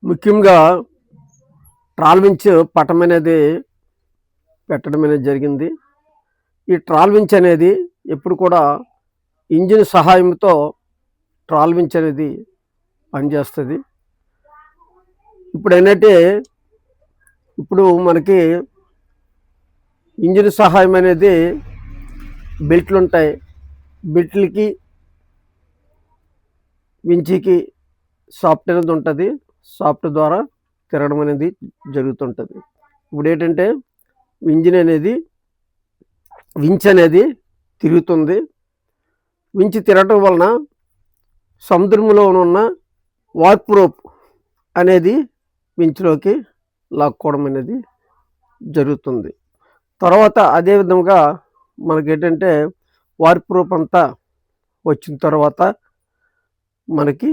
ముఖ్యంగా troll winch పటం అనేది పెట్టడం అనేది జరిగింది. ఈ ట్రాల్ వించ్ అనేది ఎప్పుడు కూడా ఇంజిన్ సహాయంతో ట్రాల్ వించ్ అనేది పనిచేస్తుంది. ఇప్పుడు మనకి ఇంజిన్ సహాయం అనేది బెల్ట్లు ఉంటాయి. బెల్ట్లకి వించికి సాఫ్ట్ అనేది ఉంటుంది. సాఫ్ట్ ద్వారా తిరగడం అనేది జరుగుతుంటుంది. ఇప్పుడు ఏంటంటే వించ్ అనేది తిరుగుతుంది. వించ్ తిరగటం వలన సముద్రంలో ఉన్న వార్ప్ రోప్ అనేది వించ్లోకి లాక్కోవడం అనేది జరుగుతుంది. తర్వాత అదేవిధంగా మనకేంటంటే వార్ప్ రోప్ అంతా వచ్చిన తర్వాత మనకి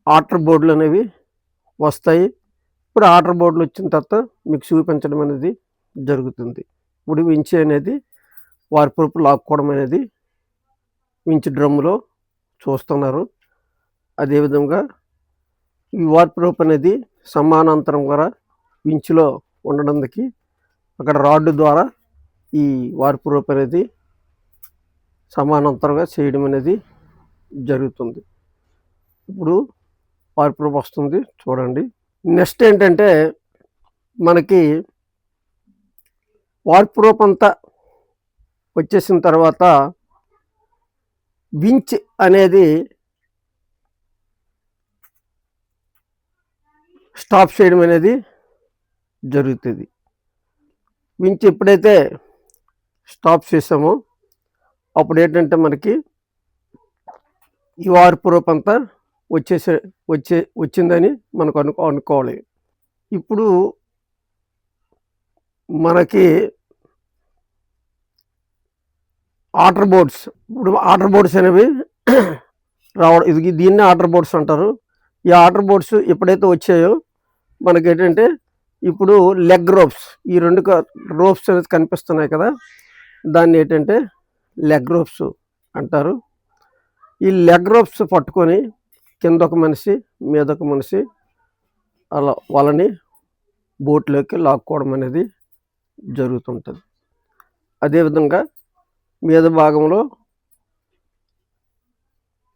ఆటర్ బోర్డులు అనేవి వస్తాయి. ఇప్పుడు ఆటర్ బోర్డులు వచ్చిన తర్వాత మీకు చూపించడం అనేది జరుగుతుంది. ఇప్పుడు వించ్ అనేది వార్ప్ రోప్ లాక్కోవడం అనేది వించ్ డ్రమ్ములో చూస్తున్నారు. అదేవిధంగా ఈ వార్ప్ రోప్ అనేది సమానాంతరం ద్వారా వించ్లో ఉండడానికి అక్కడ రాడ్ ద్వారా ఈ వార్ప్ రోప్ అనేది సమానాంతరంగా చేయడం అనేది జరుగుతుంది. ఇప్పుడు వార్ప్ రోప్ వస్తుంది చూడండి. నెక్స్ట్ ఏంటంటే మనకి వార్ప్ రోప్ అంతా వచ్చేసిన తర్వాత వించ్ అనేది స్టాప్ చేయడం అనేది జరుగుతుంది. వించ్ ఎప్పుడైతే స్టాప్ చేసామో అప్పుడు ఏంటంటే మనకి ఈ వార్ప్ రోప్ అంతా వచ్చిందని మనకు అనుకోవాలి. ఇప్పుడు మనకి ఆటర్ బోర్డ్స్ అనేవి రావడం, దీన్నే ఆటర్ బోర్డ్స్ అంటారు. ఈ ఆటర్ బోర్డ్స్ ఎప్పుడైతే వచ్చాయో మనకేంటంటే ఇప్పుడు లెగ్ రోప్స్, ఈ రెండు రోప్స్ అనేది కనిపిస్తున్నాయి కదా, దాన్ని ఏంటంటే లెగ్ రోప్స్ అంటారు. ఈ లెగ్ రోప్స్ పట్టుకొని కింద ఒక మనిషి మీద ఒక మనిషి అలా వాళ్ళని బోట్లోకి లాక్కోవడం అనేది జరుగుతుంటుంది. అదేవిధంగా మీద భాగంలో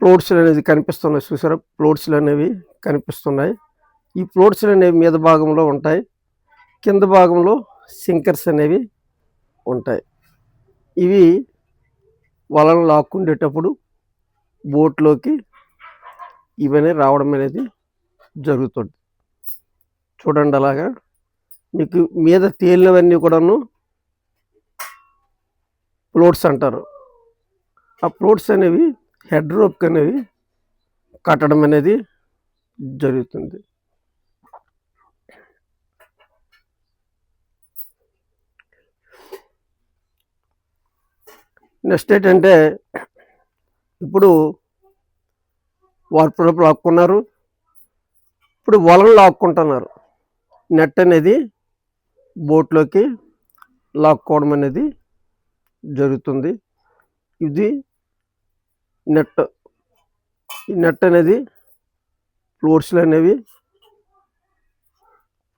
ఫ్లోట్స్లు అనేది కనిపిస్తున్నాయి, చూసారా? ఫ్లోట్స్లు అనేవి కనిపిస్తున్నాయి. ఈ ఫ్లోట్స్లు అనేవి మీద భాగంలో ఉంటాయి, కింద భాగంలో సింకర్స్ అనేవి ఉంటాయి. ఇవి వలను లాక్కుండేటప్పుడు బోట్లోకి ఇవన్నీ రావడం అనేది జరుగుతుంది. చూడండి, అలాగా మీకు మీద తేలినవన్నీ కూడాను ఫ్లోట్స్ అంటారు. ఆ ఫ్లోట్స్ అనేవి హెడ్ రోప్ అనేవి కట్టడం అనేది జరుగుతుంది. నెక్స్ట్ ఏంటంటే ఇప్పుడు వార్ప్ రోప్ లాక్కున్నారు, ఇప్పుడు వలను లాక్కుంటున్నారు. నెట్ అనేది బోట్లోకి లాక్కోవడం అనేది జరుగుతుంది. ఇది నెట్. ఈ నెట్ అనేది ఫ్లోట్స్లు అనేవి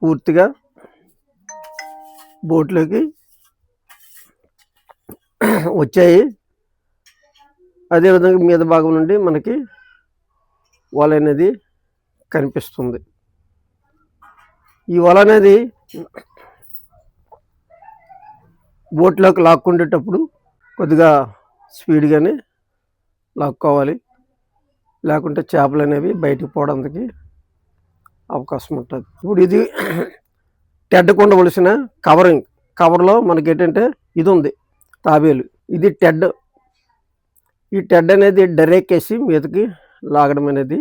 పూర్తిగా బోట్లోకి వచ్చాయి. అదేవిధంగా మీద భాగం నుండి మనకి వల అనేది కనిపిస్తుంది. ఈ వల అనేది బోట్లోకి లాక్కుండేటప్పుడు కొద్దిగా స్పీడ్గానే లాక్కోవాలి, లేకుంటే చేపలు అనేవి బయటకు పోవడానికి అవకాశం ఉంటుంది. ఇప్పుడు ఇది టెడ్కు ఉండవలసిన కవర్లో మనకి ఏంటంటే ఇది ఉంది, తాబేలు. ఇది టెడ్. ఈ టెడ్ అనేది డైరెక్ట్ మీదకి లాగడం అనేది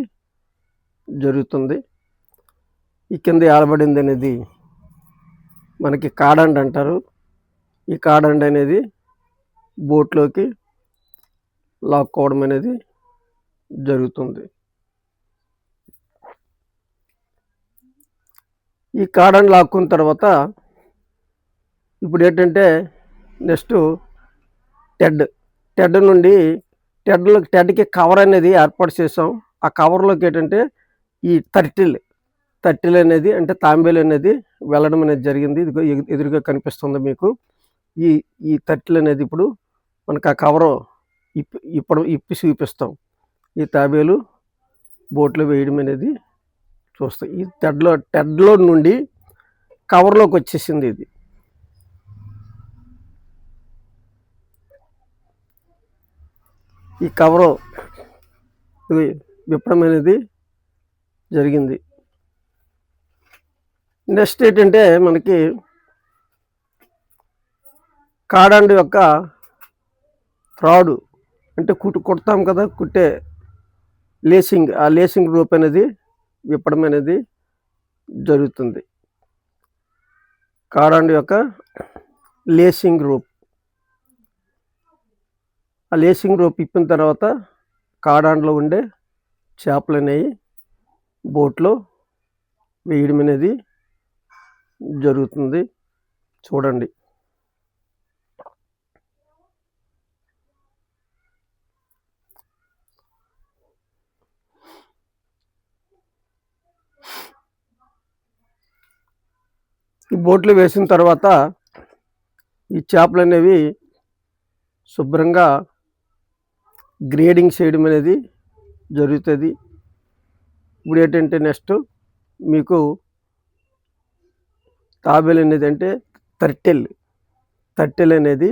జరుగుతుంది. ఈ కింద ఏలబడింది అనేది మనకి కాడండ్ అంటారు. ఈ కాడండ్ అనేది బోట్లోకి లాక్కోవడం అనేది జరుగుతుంది. ఈ కాడండ్ లాక్కున్న తర్వాత ఇప్పుడు ఏంటంటే నెక్స్ట్ టెడ్ నుండి టెడ్కి కవర్ అనేది ఏర్పాటు చేసాం. ఆ కవర్లోకి ఏంటంటే ఈ తట్టెలు అనేది అంటే తాంబేలు అనేది వెళ్ళడం అనేది జరిగింది. ఇదిగో ఎదురుగా కనిపిస్తుంది మీకు. ఈ ఈ తట్టెలు అనేది ఇప్పుడు మనకు ఆ కవరు ఇప్పి చూపిస్తాం. ఈ తాబేలు బోట్లో వేయడం అనేది చూస్తాం. ఈ టెడ్లో నుండి కవర్లోకి వచ్చేసింది ఇది. ఈ కవరు విప్పడం అనేది జరిగింది. నెక్స్ట్ ఏంటంటే మనకి కాడాండు యొక్క త్రాడు అంటే కుడతాం కదా, కుట్టే లేసింగ్, ఆ లేసింగ్ రూప్ అనేది విప్పడం అనేది జరుగుతుంది. కాడాండు యొక్క లేసింగ్ రూప్, ఆ లేసింగ్ రూప్ ఇప్పిన తర్వాత కాడాండులో ఉండే చేపలు అనేవి బోట్లో వేయడం అనేది జరుగుతుంది. చూడండి. ఈ బోట్లో వేసిన తర్వాత ఈ చేపలు అనేవి శుభ్రంగా గ్రేడింగ్ చేయడం అనేది జరుగుతుంది. ఇప్పుడు ఏంటంటే నెక్స్ట్ మీకు తాబేలు అనేది అంటే తట్టెలు అనేది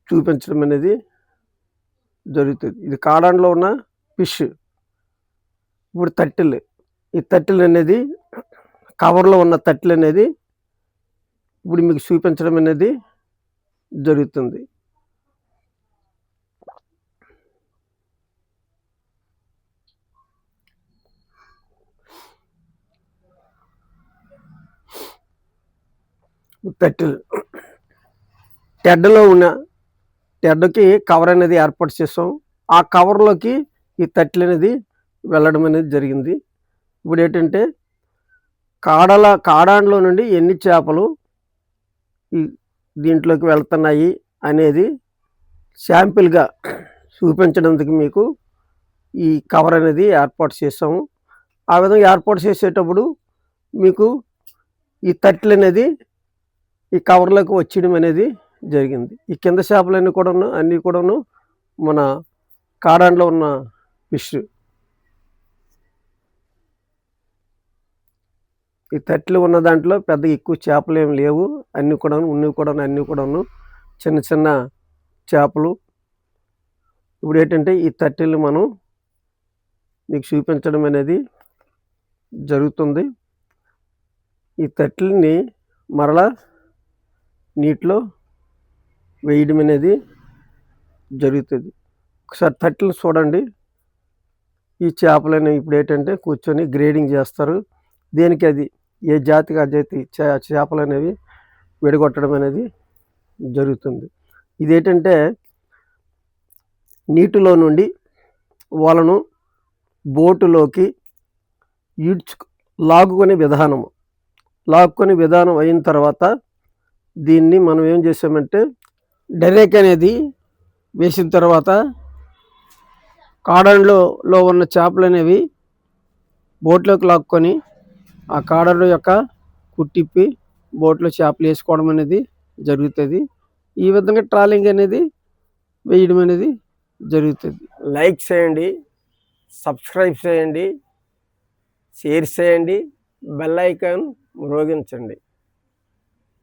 చూపించడం అనేది జరుగుతుంది. ఇది కాడాంలో ఉన్న ఫిష్. ఇప్పుడు ఈ తట్టెలు అనేది కవర్లో ఉన్న తట్టెలు అనేది ఇప్పుడు మీకు చూపించడం అనేది జరుగుతుంది. టెడ్కి కవర్ అనేది ఏర్పాటు చేసాం. ఆ కవర్లోకి ఈ తట్టెలు అనేది వెళ్ళడం అనేది జరిగింది. ఇప్పుడు ఏంటంటే కాడాండ్లో నుండి ఎన్ని చేపలు ఈ దీంట్లోకి వెళ్తున్నాయి అనేది శాంపిల్గా చూపించడానికి మీకు ఈ కవర్ అనేది ఏర్పాటు చేసాము. ఆ విధంగా ఏర్పాటు చేసేటప్పుడు మీకు ఈ తట్టెలు అనేది ఈ కవర్లోకి వచ్చేయడం అనేది జరిగింది. ఈ కింద చేపలన్నీ కూడాను మన కాడాండ్లో ఉన్న ఫిష్. ఈ తట్టెలు ఉన్న దాంట్లో పెద్ద ఎక్కువ చేపలు ఏమి లేవు. అన్నీ కూడాను చిన్న చిన్న చేపలు. ఇప్పుడు ఏంటంటే ఈ తట్టెలు మనం మీకు చూపించడం అనేది జరుగుతుంది. ఈ తట్టెలని మరలా నీటిలో వేయడం అనేది జరుగుతుంది. ఒకసారి తట్టెలు చూడండి. ఈ చేపలని ఇప్పుడు ఏంటంటే కూర్చొని గ్రేడింగ్ చేస్తారు. దేనికి అది ఏ జాతికి ఆ జాతి చేపలు అనేవి విడగొట్టడం అనేది జరుగుతుంది. ఇదేంటంటే నీటిలో నుండి వాళ్ళను బోటులోకి లాక్కునే విధానం అయిన తర్వాత దీన్ని మనం ఏం చేసామంటే డెరేక్ అనేది వేసిన తర్వాత కాడాండ్లో ఉన్న చేపలు అనేవి బోట్లోకి లాక్కొని ఆ కాడాండు యొక్క కుట్టిప్పి బోట్లో చేపలు వేసుకోవడం అనేది జరుగుతుంది. ఈ విధంగా ట్రాలింగ్ అనేది వేయడం అనేది జరుగుతుంది. లైక్ చేయండి, సబ్స్క్రైబ్ చేయండి, షేర్ చేయండి, బెల్ ఐకాన్ మ్రోగించండి.